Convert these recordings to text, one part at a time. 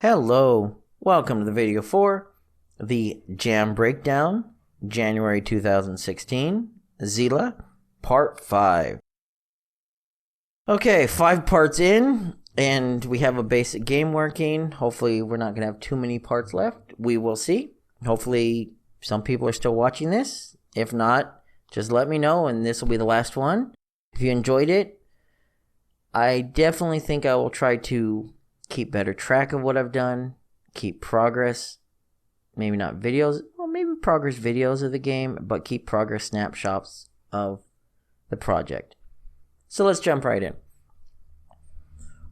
Hello, welcome to the video for the Jam Breakdown, January 2016, Zila, Part 5. Okay, 5 parts in, and we have a basic game working. Hopefully we're not going to have too many parts left. We will see. Hopefully some people are still watching this. If not, just let me know, and this will be the last one. If you enjoyed it, I definitely think I will try to keep better track of what I've done, keep progress, maybe not videos, well, maybe progress videos of the game, but keep progress snapshots of the project. So let's jump right in.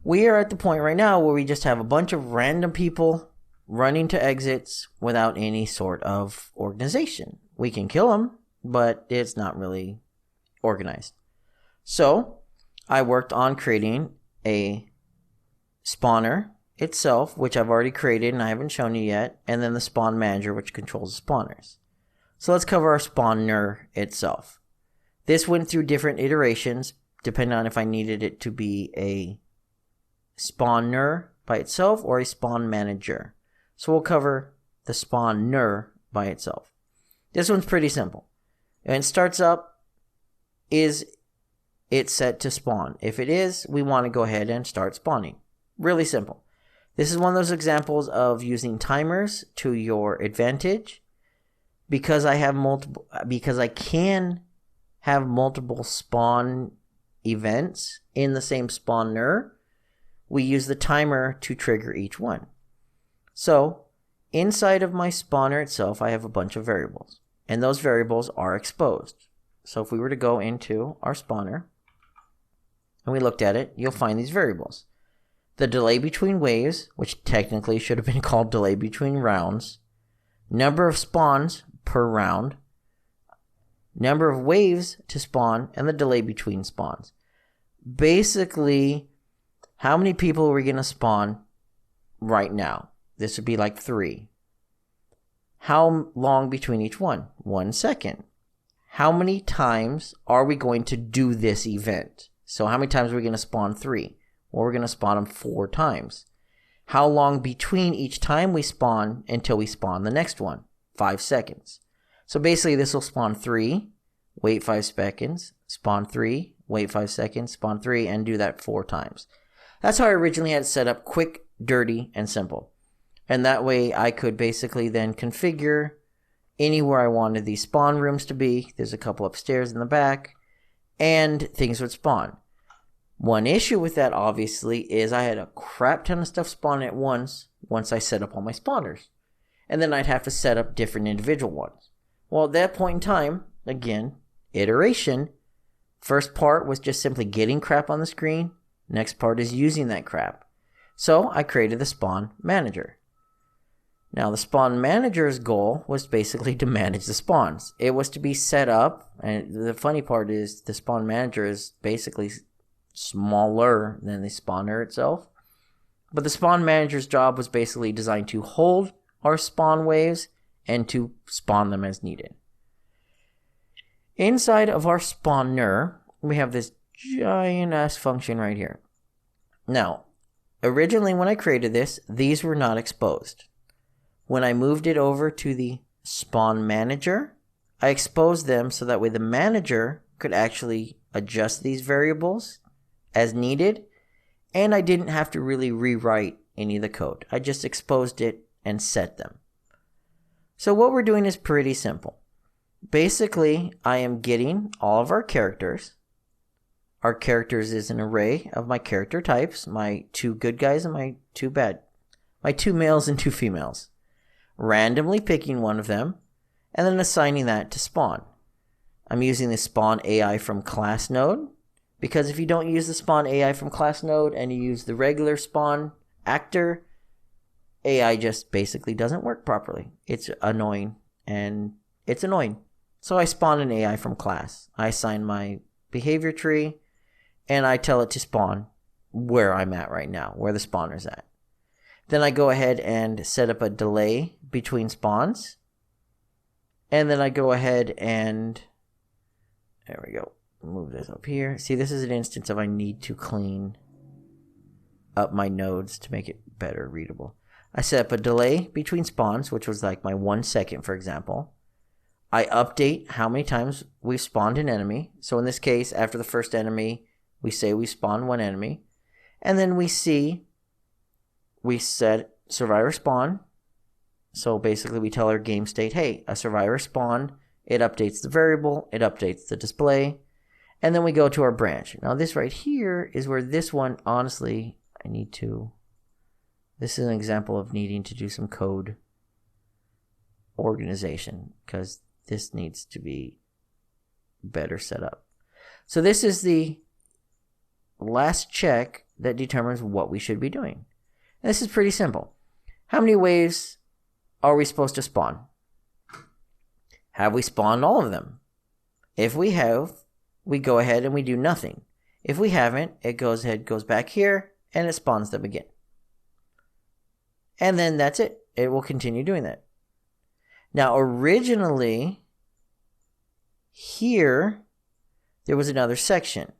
We are at the point right now where we just have a bunch of random people running to exits without any sort of organization. We can kill them, but it's not really organized. So I worked on creating a spawner itself, which I've already created and I haven't shown you yet, and then the spawn manager, which controls the spawners. So let's cover our spawner itself. This went through different iterations depending on if I needed it to be a spawner by itself or a spawn manager. So we'll cover the spawner by itself. This one's pretty simple. And it starts up, is it set to spawn? If it is, we want to go ahead and start spawning. Really simple. This is one of those examples of using timers to your advantage. Because I can have multiple spawn events in the same spawner, we use the timer to trigger each one. So inside of my spawner itself, I have a bunch of variables, and those variables are exposed. So if we were to go into our spawner and we looked at it, you'll find these variables. The delay between waves, which technically should have been called delay between rounds, number of spawns per round, number of waves to spawn, and the delay between spawns. Basically, how many people are we going to spawn right now? This would be like 3. How long between each one? 1 second. How many times are we going to do this event? So how many times are we going to spawn 3? Well, we're going to spawn them 4 times. How long between each time we spawn until we spawn the next one? 5 seconds. So basically this will spawn 3, wait 5 seconds, spawn 3, wait 5 seconds, spawn 3, and do that 4 times. That's how I originally had it set up, quick, dirty, and simple. And that way I could basically then configure anywhere I wanted these spawn rooms to be. There's a couple upstairs in the back, and things would spawn. One issue with that, obviously, is I had a crap ton of stuff spawn at once I set up all my spawners. And then I'd have to set up different individual ones. Well, at that point in time, again, iteration. First part was just simply getting crap on the screen. Next part is using that crap. So I created the spawn manager. Now, the spawn manager's goal was basically to manage the spawns. It was to be set up, and the funny part is the spawn manager is basically smaller than the spawner itself. But the spawn manager's job was basically designed to hold our spawn waves and to spawn them as needed. Inside of our spawner, we have this giant ass function right here. Now, originally when I created this, these were not exposed. When I moved it over to the spawn manager, I exposed them so that way the manager could actually adjust these variables as needed, and I didn't have to really rewrite any of the code. I just exposed it and set them. So what we're doing is pretty simple. Basically, I am getting all of our characters. Our characters is an array of my character types, my 2 good guys and my 2 bad, my 2 males and 2 females. Randomly picking one of them, and then assigning that to spawn. I'm using the spawn AI from class node, because if you don't use the spawn AI from class node and you use the regular spawn actor, AI just basically doesn't work properly. It's annoying, So I spawn an AI from class. I assign my behavior tree, and I tell it to spawn where I'm at right now, where the spawner's at. Then I go ahead and set up a delay between spawns. And then I go ahead and, there we go, move this up here. See, this is an instance of I need to clean up my nodes to make it better readable. I set up a delay between spawns, which was like my 1 second, for example. I update how many times we've spawned an enemy. So in this case, after the first enemy, we say we spawn 1 enemy. And then we set survivor spawn. So basically we tell our game state, hey, a survivor spawned. It updates the variable. It updates the display. And then we go to our branch. Now this right here is where this one, honestly, this is an example of needing to do some code organization because this needs to be better set up. So this is the last check that determines what we should be doing. And this is pretty simple. How many waves are we supposed to spawn? Have we spawned all of them? If we have, we go ahead and we do nothing. If we haven't, it goes back here, and it spawns them again. And then that's it. It will continue doing that. Now, originally, here, there was another section.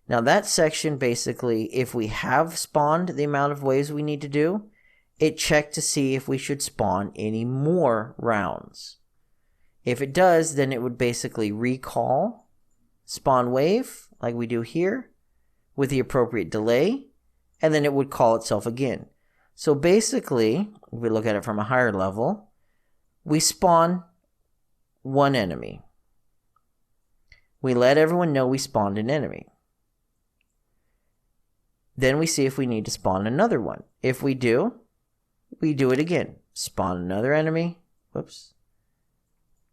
Now, that section, basically, if we have spawned the amount of waves we need to do, it checked to see if we should spawn any more rounds. If it does, then it would basically recall spawn wave, like we do here, with the appropriate delay, and then it would call itself again. So basically, if we look at it from a higher level, we spawn 1 enemy. We let everyone know we spawned an enemy. Then we see if we need to spawn another one. If we do, we do it again. Spawn another enemy. Whoops.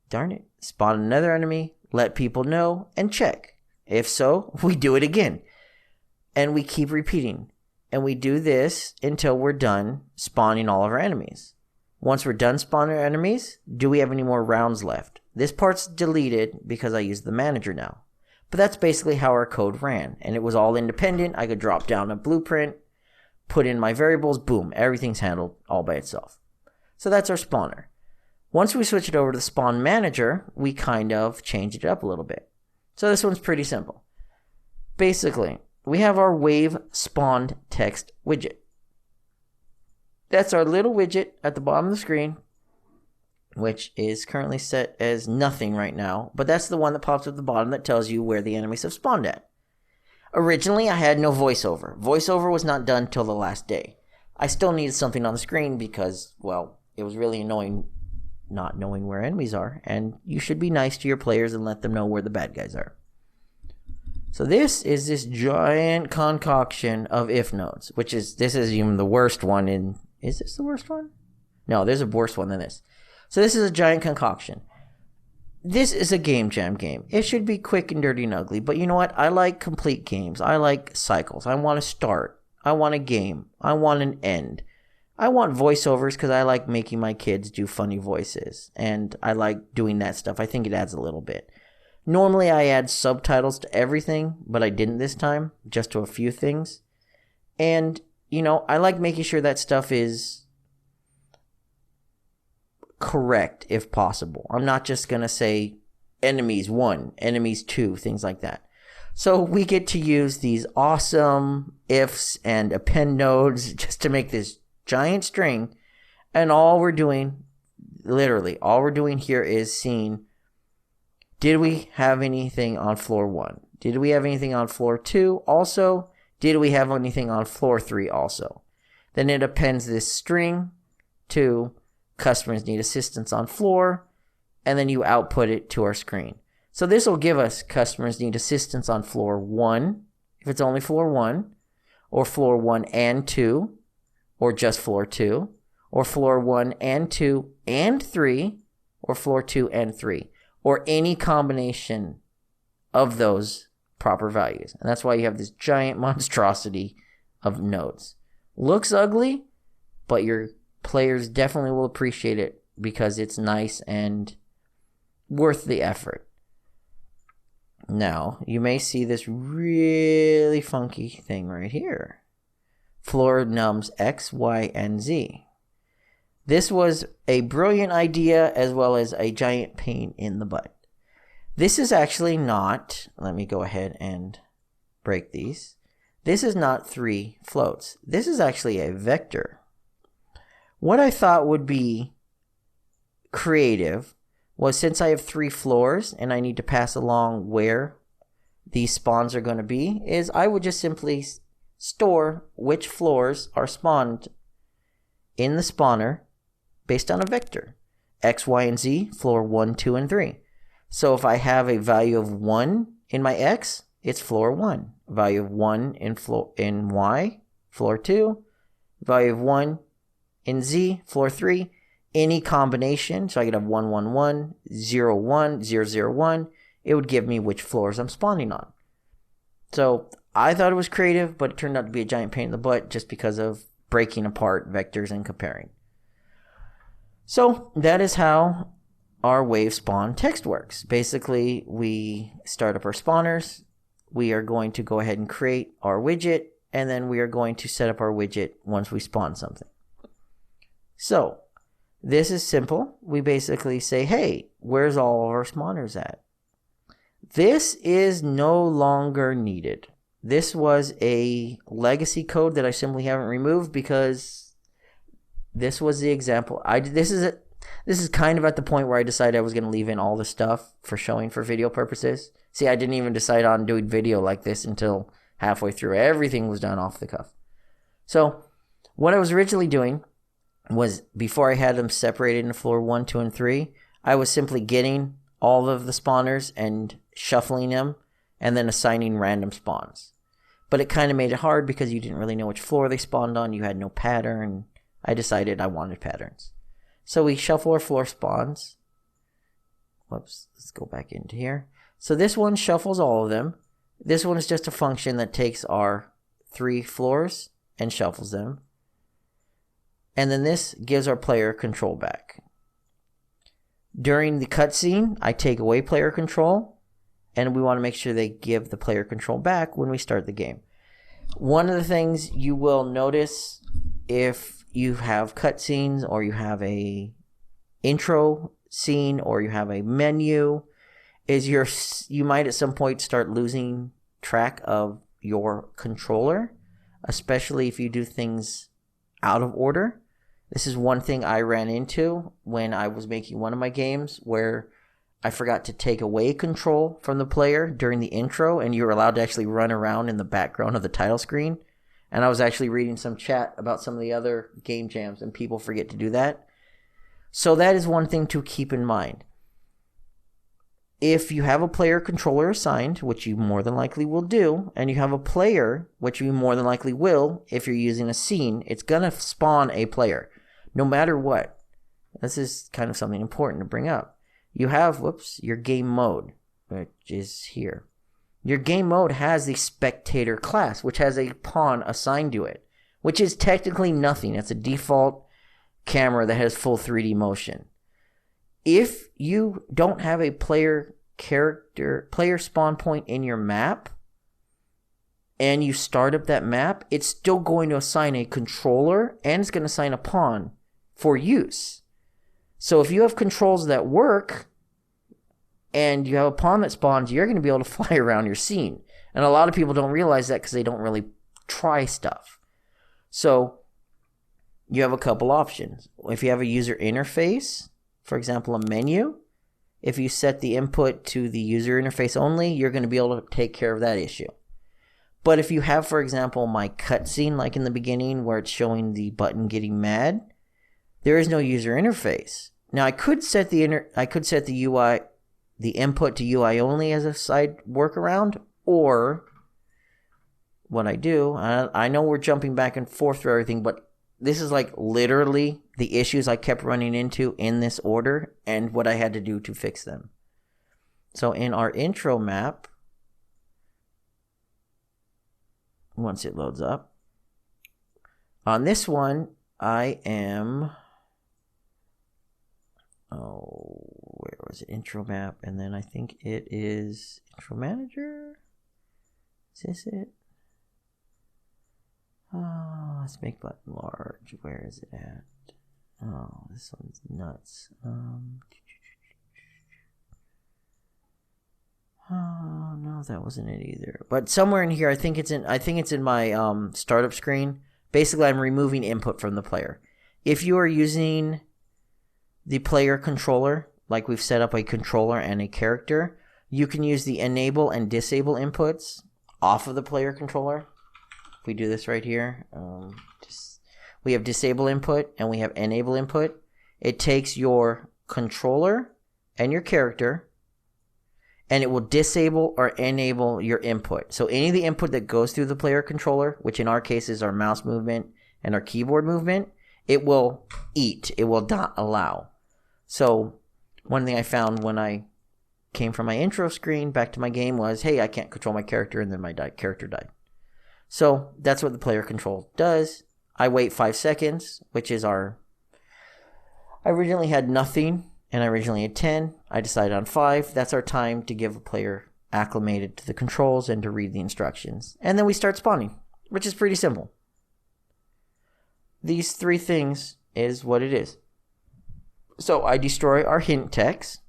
Darn it. Spawn another enemy, let people know, and check. If so, we do it again. And we keep repeating. And we do this until we're done spawning all of our enemies. Once we're done spawning our enemies, do we have any more rounds left? This part's deleted because I use the manager now. But that's basically how our code ran. And it was all independent. I could drop down a blueprint, put in my variables, boom, everything's handled all by itself. So that's our spawner. Once we switch it over to the spawn manager, we kind of change it up a little bit. So this one's pretty simple. Basically, we have our wave spawned text widget. That's our little widget at the bottom of the screen, which is currently set as nothing right now, but that's the one that pops at the bottom that tells you where the enemies have spawned at. Originally, I had no voiceover. Voiceover was not done till the last day. I still needed something on the screen because, well, it was really annoying not knowing where enemies are, and you should be nice to your players and let them know where the bad guys are. So this is this giant concoction of if nodes, this is even the worst one in, is this the worst one? No, there's a worse one than this. So this is a giant concoction. This is a game jam game. It should be quick and dirty and ugly, but you know what? I like complete games. I like cycles. I want to start. I want a game. I want an end. I want voiceovers because I like making my kids do funny voices, and I like doing that stuff. I think it adds a little bit. Normally, I add subtitles to everything, but I didn't this time, just to a few things. And, you know, I like making sure that stuff is correct if possible. I'm not just going to say enemies 1, enemies 2, things like that. So we get to use these awesome ifs and append nodes just to make this giant string. And all we're doing, literally, all we're doing here is seeing, did we have anything on floor 1? Did we have anything on floor 2 also? Did we have anything on floor 3 also? Then it appends this string to customers need assistance on floor, and then you output it to our screen. So this will give us customers need assistance on floor 1, if it's only floor 1, or floor 1 and 2, or just floor 2, or floor 1 and 2 and 3, or floor 2 and 3. Or any combination of those proper values. And that's why you have this giant monstrosity of nodes. Looks ugly, but your players definitely will appreciate it because it's nice and worth the effort. Now, you may see this really funky thing right here. Floor nums X, Y, and Z. This was a brilliant idea as well as a giant pain in the butt. This is actually not, let me go ahead and break these. This is not 3 floats. This is actually a vector. What I thought would be creative was, since I have 3 floors and I need to pass along where these spawns are going to be, is I would just simply store which floors are spawned in the spawner based on a vector. X, Y, and Z, floor 1, 2, and 3. So if I have a value of 1 in my X, it's floor 1. Value of 1 in Y, floor 2. Value of 1 in Z, floor 3. Any combination, so I could have 1, 1, 1, 0, 1, 0, 0, 1. It would give me which floors I'm spawning on. So I thought it was creative, but it turned out to be a giant pain in the butt just because of breaking apart vectors and comparing. So that is how our wave spawn text works. Basically, we start up our spawners. We are going to go ahead and create our widget, and then we are going to set up our widget once we spawn something. So this is simple. We basically say, hey, where's all of our spawners at? This is no longer needed. This was a legacy code that I simply haven't removed because this was the example. This is kind of at the point where I decided I was going to leave in all the stuff for showing for video purposes. See, I didn't even decide on doing video like this until halfway through. Everything was done off the cuff. So what I was originally doing was, before I had them separated into floor 1, 2, and 3, I was simply getting all of the spawners and shuffling them and then assigning random spawns. But it kind of made it hard because you didn't really know which floor they spawned on. You had no pattern. I decided I wanted patterns. So we shuffle our floor spawns. Whoops, let's go back into here. So this one shuffles all of them. This one is just a function that takes our 3 floors and shuffles them. And then this gives our player control back. During the cutscene, I take away player control, and we want to make sure they give the player control back when we start the game. One of the things you will notice if you have cutscenes, or you have a intro scene, or you have a menu, is you might at some point start losing track of your controller, especially if you do things out of order. This is one thing I ran into when I was making one of my games, where I forgot to take away control from the player during the intro, and you were allowed to actually run around in the background of the title screen. And I was actually reading some chat about some of the other game jams, and people forget to do that. So that is one thing to keep in mind. If you have a player controller assigned, which you more than likely will do, and you have a player, which you more than likely will if you're using a scene, it's going to spawn a player, no matter what. This is kind of something important to bring up. You have, your game mode, which is here. Your game mode has the spectator class, which has a pawn assigned to it, which is technically nothing. It's a default camera that has full 3D motion. If you don't have a player spawn point in your map, and you start up that map, it's still going to assign a controller, and it's going to assign a pawn for use. So if you have controls that work, and you have a pawn that spawns, you're going to be able to fly around your scene. And a lot of people don't realize that because they don't really try stuff. So you have a couple options. If you have a user interface, for example, a menu, if you set the input to the user interface only, you're going to be able to take care of that issue. But if you have, for example, my cutscene, like in the beginning where it's showing the button getting mad, there is no user interface. Now I could set the UI, the input to UI only as a side workaround, or what I do, I know we're jumping back and forth through everything, but this is like literally the issues I kept running into in this order and what I had to do to fix them. So in our intro map, once it loads up, on this one, I am, where was it? Intro map, and then I think it is intro manager. Is this it? Oh, let's make button large. Where is it at? Oh, this one's nuts. Oh no, that wasn't it either. But somewhere in here, I think it's in my startup screen. Basically, I'm removing input from the player. If you are using the player controller, like we've set up a controller and a character, you can use the enable and disable inputs off of the player controller. If we do this right here, we have disable input and we have enable input. It takes your controller and your character, and it will disable or enable your input. So any of the input that goes through the player controller, which in our case is our mouse movement and our keyboard movement, it will eat. It will not allow. So one thing I found when I came from my intro screen back to my game was, hey, I can't control my character, and then my character died. So that's what the player control does. I wait 5 seconds, which is our... I originally had nothing, and I originally had 10. I decided on 5. That's our time to give a player acclimated to the controls and to read the instructions. And then we start spawning, which is pretty simple. These 3 things is what it is. So I destroy our hint text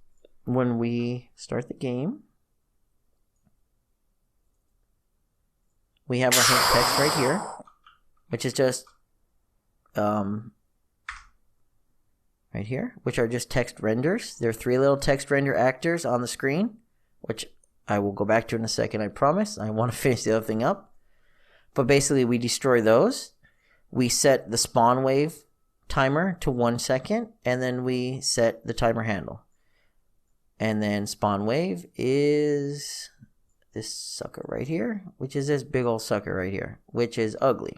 when we start the game. We have our hint text right here, which is just right here, which are just text renders. There are 3 little text render actors on the screen, which I will go back to in a second, I promise. I want to finish the other thing up. But basically, we destroy those. We set the spawn wave timer to 1 second, and then we set the timer handle. And then spawn wave is this sucker right here, which is this big old sucker right here, which is ugly.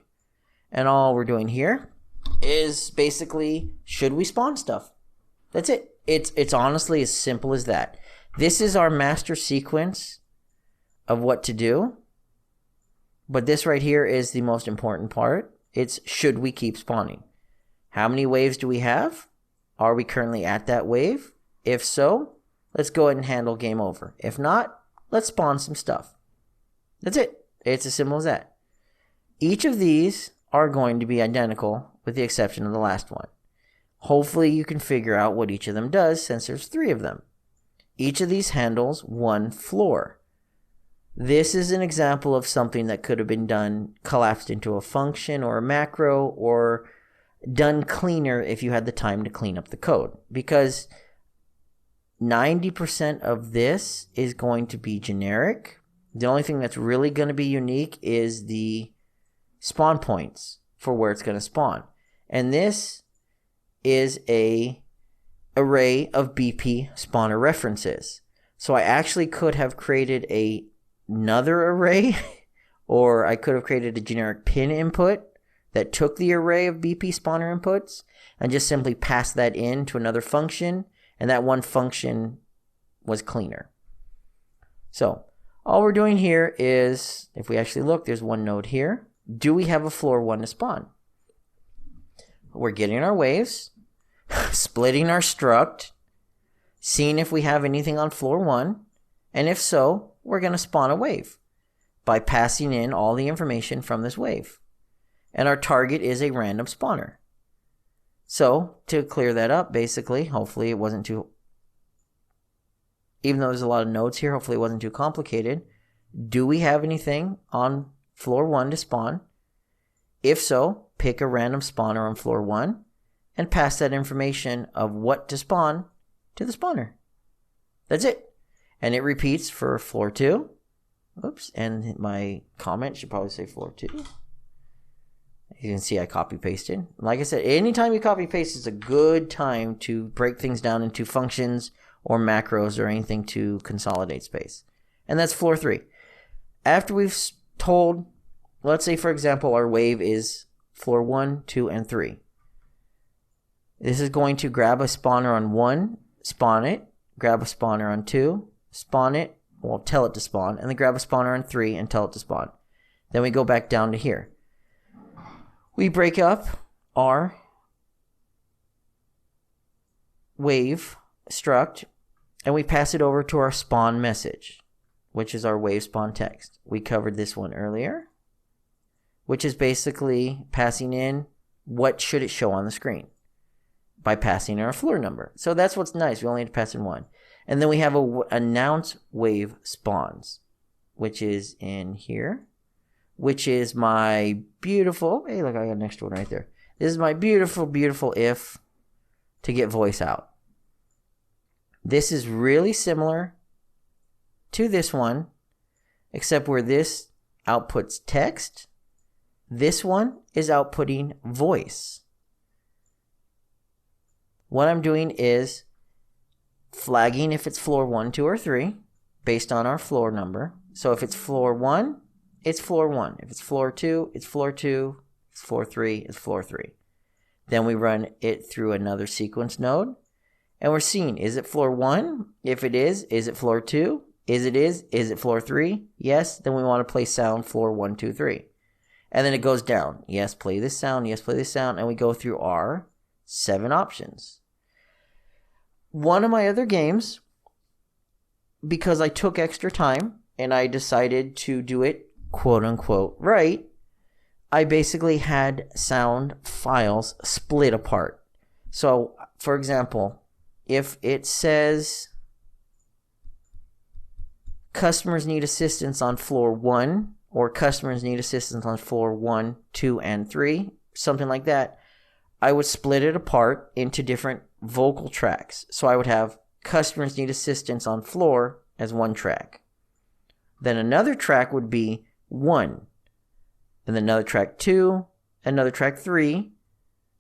And all we're doing here is basically, should we spawn stuff? That's it. It's honestly as simple as that. This is our master sequence of what to do. But this right here is the most important part. It's, should we keep spawning? How many waves do we have? Are we currently at that wave? If so, let's go ahead and handle game over. If not, let's spawn some stuff. That's it. It's as simple as that. Each of these are going to be identical with the exception of the last one. Hopefully you can figure out what each of them does since there's 3 of them. Each of these handles 1 floor. This is an example of something that could have been done, collapsed into a function or a macro, or done cleaner if you had the time to clean up the code. Because 90% of this is going to be generic. The only thing that's really going to be unique is the spawn points for where it's going to spawn. And this is a array of BP spawner references. So I actually could have created another array, or I could have created a generic pin input that took the array of BP spawner inputs and just simply passed that in to another function, and that one function was cleaner. So all we're doing here is, if we actually look, there's 1 node here. Do we have a floor 1 to spawn? We're getting our waves, splitting our struct, seeing if we have anything on floor 1, and if so, we're going to spawn a wave by passing in all the information from this wave. And our target is a random spawner. So to clear that up, basically, hopefully it wasn't too, even though there's a lot of nodes here, hopefully it wasn't too complicated. Do we have anything on floor 1 to spawn? If so, pick a random spawner on floor 1 and pass that information of what to spawn to the spawner. That's it. And it repeats for floor 2. Oops, and my comment should probably say floor 2. You can see I copy pasted. Like I said, anytime you copy paste is a good time to break things down into functions or macros or anything to consolidate space. And that's floor 3. After we've told, let's say for example our wave is floor 1, 2, and 3. This is going to grab a spawner on 1, spawn it, grab a spawner on 2, spawn it, well, tell it to spawn, and then grab a spawner on 3 and tell it to spawn. Then we go back down to here. We break up our wave struct and we pass it over to our spawn message, which is our wave spawn text. We covered this one earlier, which is basically passing in what should it show on the screen by passing in our floor number. So that's what's nice. We only need to pass in 1. And then we have a announce wave spawns, which is in here, which is my beautiful, hey, look, I got an extra one right there. This is my beautiful, beautiful if to get voice out. This is really similar to this one, except where this outputs text, this one is outputting voice. What I'm doing is flagging if it's floor 1, 2, or 3 based on our floor number. So if it's floor 1, it's floor 1. If it's floor 2, it's floor 2. If it's floor 3, it's floor 3. Then we run it through another sequence node, and we're seeing, is it floor 1? If it is it floor 2? Is it floor 3? Yes, then we want to play sound floor 1, 2, 3. And then it goes down. Yes, play this sound. Yes, play this sound. And we go through our 7 options. One of my other games, because I took extra time and I decided to do it quote unquote right, I basically had sound files split apart. So, for example, if it says customers need assistance on floor 1, or customers need assistance on floor 1, 2, and 3, something like that, I would split it apart into different vocal tracks. So I would have customers need assistance on floor as one track. Then another track would be 1. And then another track 2, another track 3,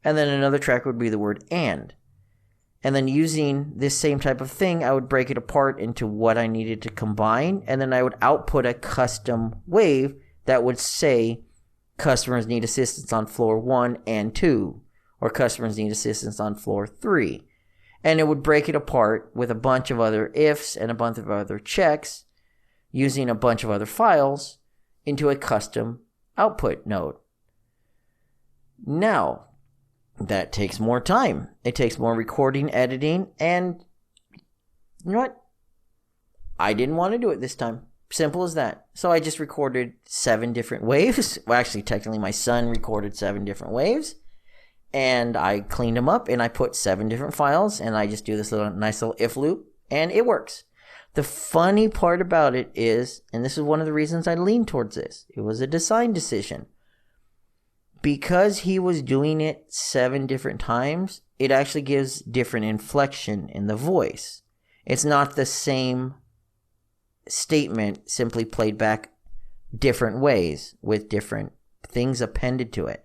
and then another track would be the word and. And then using this same type of thing, I would break it apart into what I needed to combine, and then I would output a custom wave that would say customers need assistance on floor 1 and 2, or customers need assistance on floor 3. And it would break it apart with a bunch of other ifs and a bunch of other checks using a bunch of other files into a custom output node. Now, that takes more time. It takes more recording, editing, and you know what? I didn't want to do it this time. Simple as that. So I just recorded 7 different waves. Well, actually, technically, my son recorded 7 different waves. And I cleaned them up, and I put 7 different files, and I just do this nice little if loop, and it works. The funny part about it is, and this is one of the reasons I leaned towards this, it was a design decision. Because he was doing it 7 different times, it actually gives different inflection in the voice. It's not the same statement simply played back different ways with different things appended to it.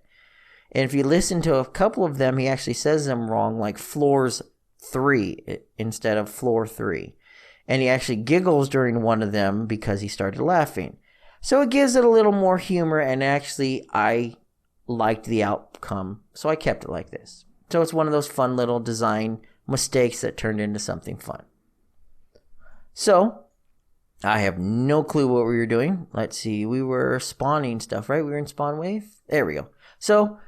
And if you listen to a couple of them, he actually says them wrong, like floors 3 instead of floor 3. And he actually giggles during one of them because he started laughing. So it gives it a little more humor, and actually I liked the outcome, so I kept it like this. So it's one of those fun little design mistakes that turned into something fun. So I have no clue what we were doing. Let's see, we were spawning stuff, right? We were in spawn wave. There we go. So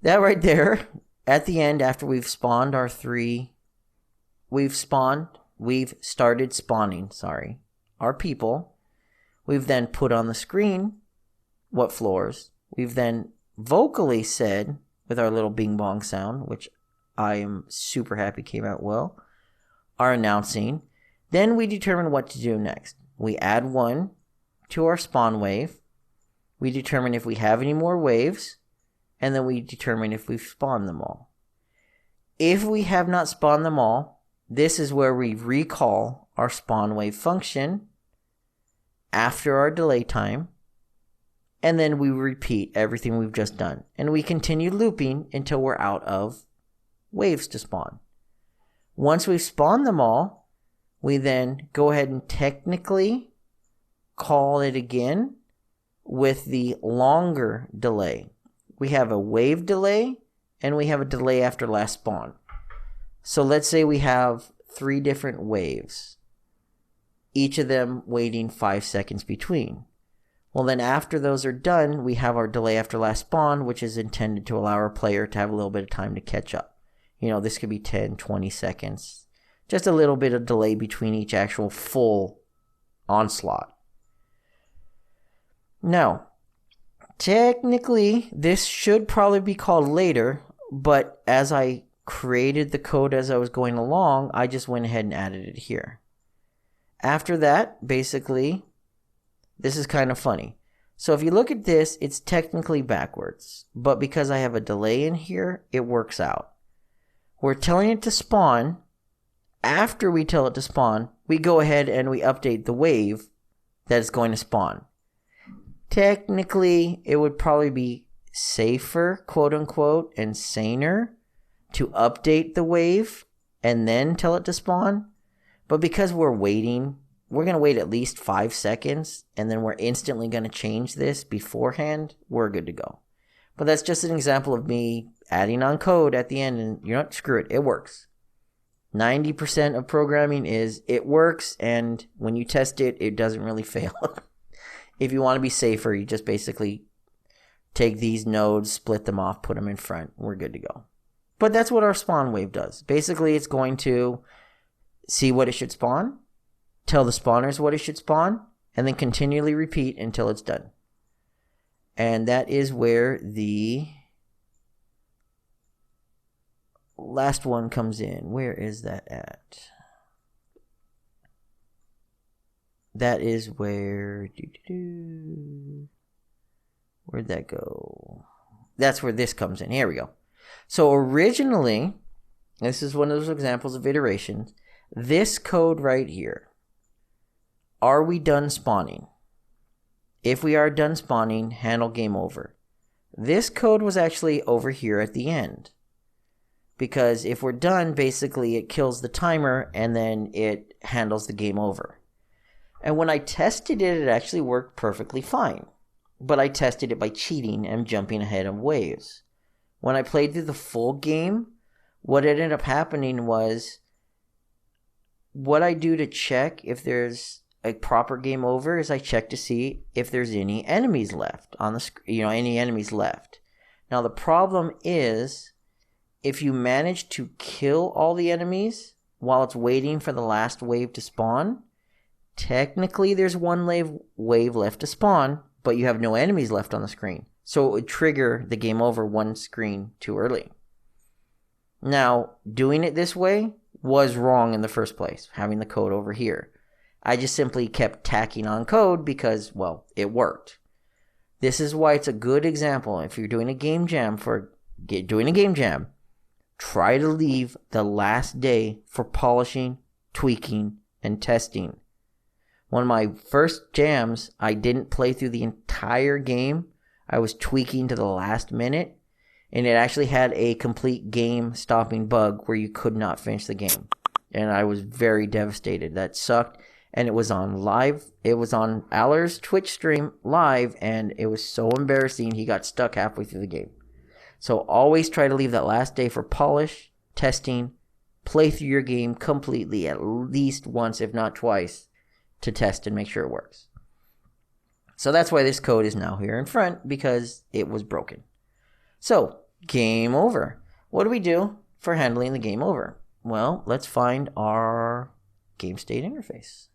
that right there, at the end, after we've spawned our 3, we've started spawning, our people. We've then put on the screen what floors. We've then vocally said, with our little bing bong sound, which I am super happy came out well, our announcing. Then we determine what to do next. We add 1 to our spawn wave. We determine if we have any more waves, and then we determine if we've spawned them all. If we have not spawned them all, this is where we recall our spawn wave function after our delay time, and then we repeat everything we've just done. And we continue looping until we're out of waves to spawn. Once we've spawned them all, we then go ahead and technically call it again with the longer delay. We have a wave delay, and we have a delay after last spawn. So let's say we have 3 different waves, each of them waiting 5 seconds between. Well, then after those are done, we have our delay after last spawn, which is intended to allow our player to have a little bit of time to catch up. You know, this could be 10, 20 seconds. Just a little bit of delay between each actual full onslaught. Now, technically, this should probably be called later, but as I created the code as I was going along, I just went ahead and added it here. After that, basically, this is kind of funny. So if you look at this, it's technically backwards. But because I have a delay in here, it works out. We're telling it to spawn. After we tell it to spawn, we go ahead and we update the wave that it's going to spawn. Technically, it would probably be safer, quote unquote, and saner to update the wave and then tell it to spawn. But because we're waiting, we're going to wait at least 5 seconds, and then we're instantly going to change this beforehand. We're good to go. But that's just an example of me adding on code at the end, and you know what? Screw it. It works. 90% of programming is it works, and when you test it, it doesn't really fail. If you want to be safer, you just basically take these nodes, split them off, put them in front. We're good to go. But that's what our spawn wave does. Basically, it's going to see what it should spawn, tell the spawners what it should spawn, and then continually repeat until it's done. And that is where the last one comes in. Where is that at? That is where... Where'd that go? That's where this comes in. Here we go. So originally, this is one of those examples of iterations. This code right here. Are we done spawning? If we are done spawning, handle game over. This code was actually over here at the end. Because if we're done, basically it kills the timer and then it handles the game over. And when I tested it, it actually worked perfectly fine. But I tested it by cheating and jumping ahead of waves. When I played through the full game, what ended up happening was what I do to check if there's a proper game over is I check to see if there's any enemies left on the screen, any enemies left. Now the problem is if you manage to kill all the enemies while it's waiting for the last wave to spawn, technically there's one wave left to spawn, but you have no enemies left on the screen. So it would trigger the game over one screen too early. Now, doing it this way was wrong in the first place, having the code over here. I just simply kept tacking on code because, well, it worked. This is why it's a good example. If you're doing a game jam, try to leave the last day for polishing, tweaking, and testing. One of my first jams, I didn't play through the entire game. I was tweaking to the last minute, and it actually had a complete game-stopping bug where you could not finish the game. And I was very devastated. That sucked. And it was on live. It was on Aller's Twitch stream live, and it was so embarrassing. He got stuck halfway through the game. So always try to leave that last day for polish, testing, play through your game completely at least once, if not twice, to test and make sure it works. So that's why this code is now here in front, because it was broken. So, game over. What do we do for handling the game over? Well, let's find our game state interface.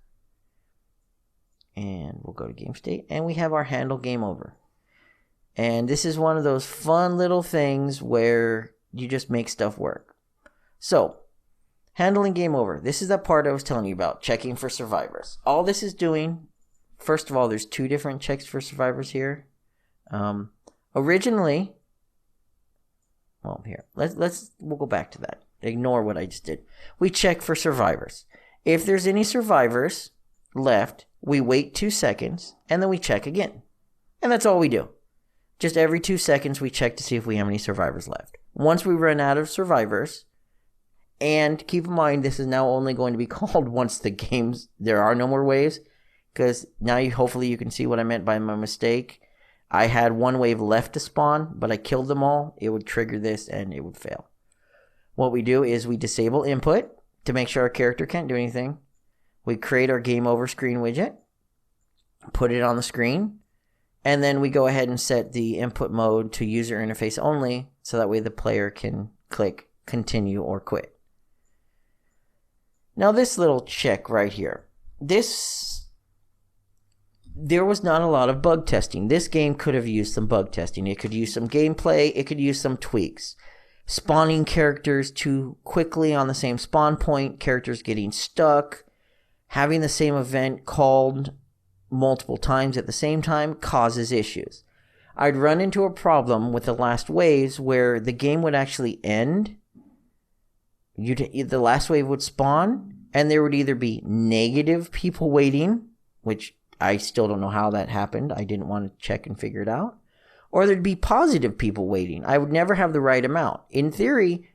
And we'll go to game state, and we have our handle game over. And this is one of those fun little things where you just make stuff work. So, handling game over. This is that part I was telling you about, checking for survivors. All this is doing, first of all, there's 2 different checks for survivors here. Originally, well, here, we'll go back to that. Ignore what I just did. We check for survivors. If there's any survivors left, we wait 2 seconds, and then we check again. And that's all we do. Just every 2 seconds, we check to see if we have any survivors left. Once we run out of survivors, and keep in mind, this is now only going to be called once there are no more waves, because now hopefully you can see what I meant by my mistake. I had 1 wave left to spawn, but I killed them all. It would trigger this, and it would fail. What we do is we disable input to make sure our character can't do anything. We create our game over screen widget, put it on the screen, and then we go ahead and set the input mode to user interface only, so that way the player can click continue or quit. Now this little check right here, there was not a lot of bug testing. This game could have used some bug testing. It could use some gameplay. It could use some tweaks. Spawning characters too quickly on the same spawn point, characters getting stuck, having the same event called multiple times at the same time causes issues. I'd run into a problem with the last waves where the game would actually end. The last wave would spawn, and there would either be negative people waiting, which I still don't know how that happened. I didn't want to check and figure it out. Or there'd be positive people waiting. I would never have the right amount. In theory,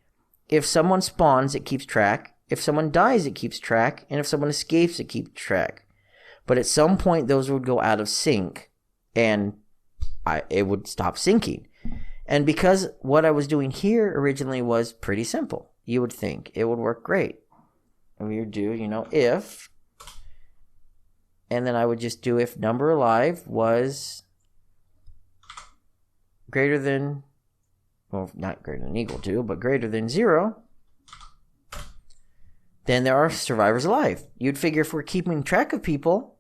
if someone spawns, it keeps track. If someone dies, it keeps track. And if someone escapes, it keeps track. But at some point, those would go out of sync, and it would stop syncing. And because what I was doing here originally was pretty simple, you would think it would work great. And we would do, if, and then I would just do if number alive was greater than, well, not greater than equal to, but greater than 0, then there are survivors alive. You'd figure if we're keeping track of people,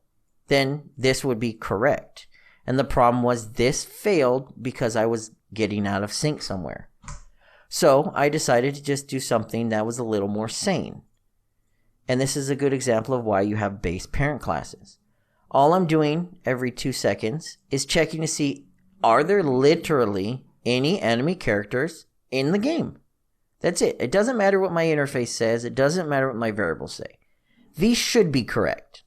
then this would be correct. And the problem was this failed because I was getting out of sync somewhere. So I decided to just do something that was a little more sane. And this is a good example of why you have base parent classes. All I'm doing every 2 seconds is checking to see, are there literally any enemy characters in the game? That's it. It doesn't matter what my interface says. It doesn't matter what my variables say. These should be correct.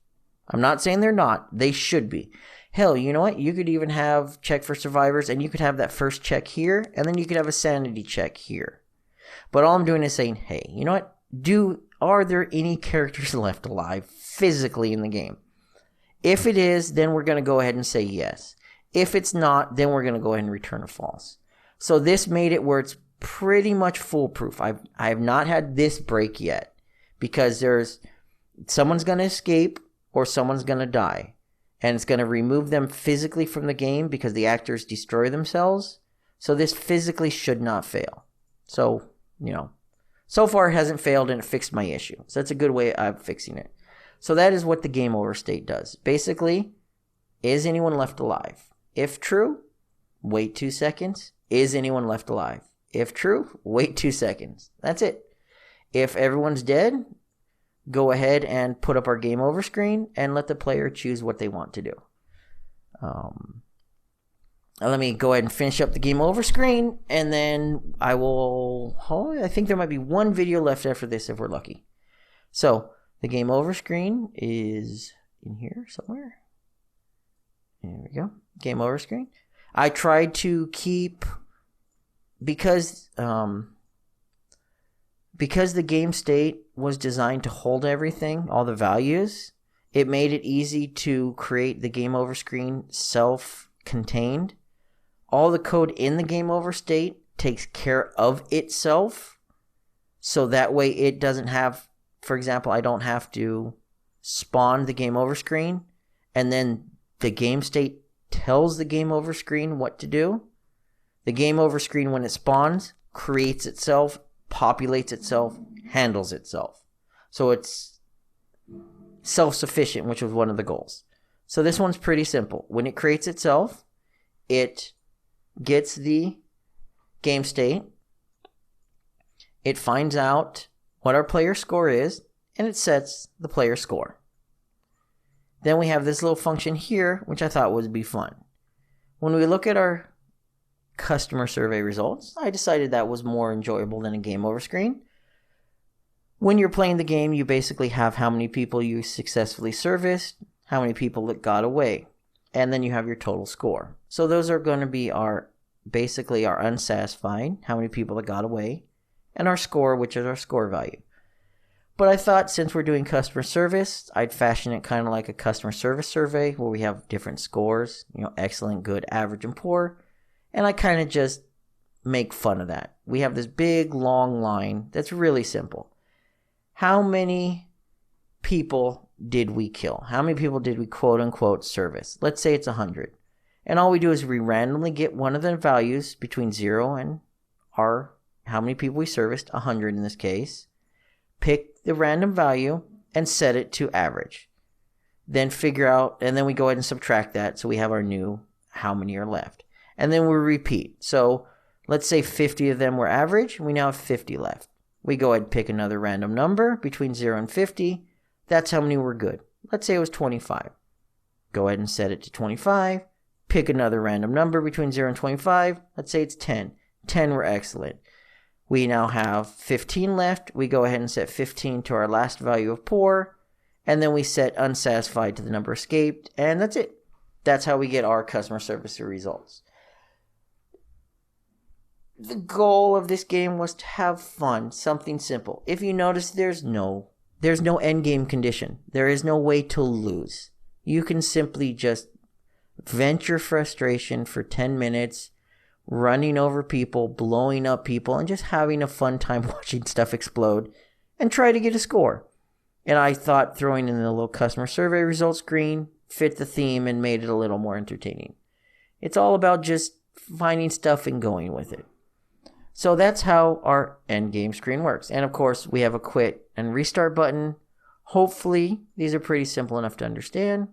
I'm not saying they're not. They should be. Hell, you know what? You could even have check for survivors, and you could have that first check here, and then you could have a sanity check here. But all I'm doing is saying, hey, you know what? Are there any characters left alive physically in the game? If it is, then we're going to go ahead and say yes. If it's not, then we're going to go ahead and return a false. So this made it where it's pretty much foolproof. I have not had this break yet, because someone's going to escape or someone's going to die. And it's going to remove them physically from the game because the actors destroy themselves. So this physically should not fail. So, so far it hasn't failed, and it fixed my issue. So that's a good way of fixing it. So that is what the game over state does. Basically, is anyone left alive? If true, wait 2 seconds. Is anyone left alive? If true, wait 2 seconds. That's it. If everyone's dead, go ahead and put up our game over screen and let the player choose what they want to do. Let me go ahead and finish up the game over screen, and then I think there might be one video left after this if we're lucky. So the game over screen is in here somewhere. There we go. Game over screen. I tried to keep, because the game state was designed to hold everything, all the values, it made it easy to create the game over screen self-contained. All the code in the game over state takes care of itself. So that way it doesn't have, for example, I don't have to spawn the game over screen and then the game state tells the game over screen what to do. The game over screen, when it spawns, creates itself, populates itself, handles itself. So it's self-sufficient, which was one of the goals. So this one's pretty simple. When it creates itself, it gets the game state, it finds out what our player score is, and it sets the player score. Then we have this little function here, which I thought would be fun. When we look at our customer survey results, I decided that was more enjoyable than a game over screen. When you're playing the game, you basically have how many people you successfully serviced, how many people that got away, and then you have your total score. So those are going to be basically our unsatisfied, how many people that got away, and our score, which is our score value. But I thought since we're doing customer service, I'd fashion it kind of like a customer service survey where we have different scores, excellent, good, average, and poor. And I kind of just make fun of that. We have this big, long line that's really simple. How many people did we kill? How many people did we quote-unquote service? Let's say it's 100. And all we do is we randomly get one of the values between 0 and how many people we serviced, 100 in this case. Pick the random value and set it to average. Then figure out, and then we go ahead and subtract that so we have our new how many are left. And then we repeat. So let's say 50 of them were average. We now have 50 left. We go ahead and pick another random number between 0 and 50. That's how many were good. Let's say it was 25. Go ahead and set it to 25. Pick another random number between 0 and 25. Let's say it's 10. 10 were excellent. We now have 15 left. We go ahead and set 15 to our last value of poor. And then we set unsatisfied to the number escaped. And that's it. That's how we get our customer service results. The goal of this game was to have fun, something simple. If you notice, there's no end game condition. There is no way to lose. You can simply just vent your frustration for 10 minutes, running over people, blowing up people, and just having a fun time watching stuff explode and try to get a score. And I thought throwing in the little customer survey results screen fit the theme and made it a little more entertaining. It's all about just finding stuff and going with it. So that's how our end game screen works. And of course, we have a quit and restart button. Hopefully, these are pretty simple enough to understand.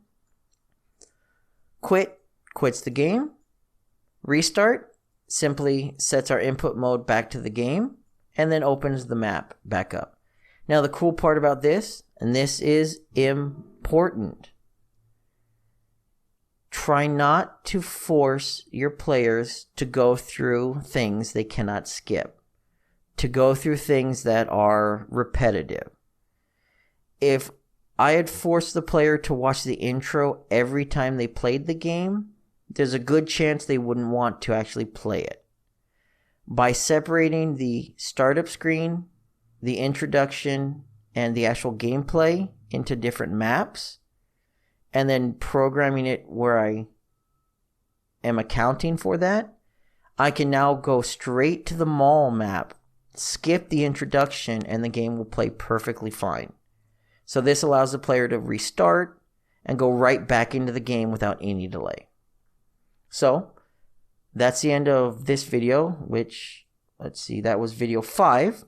Quit quits the game. Restart simply sets our input mode back to the game and then opens the map back up. Now, the cool part about this, and this is important, try not to force your players to go through things they cannot skip, to go through things that are repetitive. If I had forced the player to watch the intro every time they played the game, there's a good chance they wouldn't want to actually play it. By separating the startup screen, the introduction, and the actual gameplay into different maps, and then programming it where I am accounting for that, I can now go straight to the mall map, skip the introduction, and the game will play perfectly fine. So this allows the player to restart and go right back into the game without any delay. So that's the end of this video, which, let's see, that was video 5.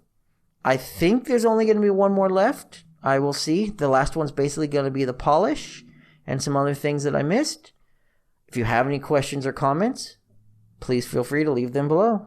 I think there's only going to be one more left. I will see. The last one's basically going to be the polish and some other things that I missed. If you have any questions or comments, please feel free to leave them below.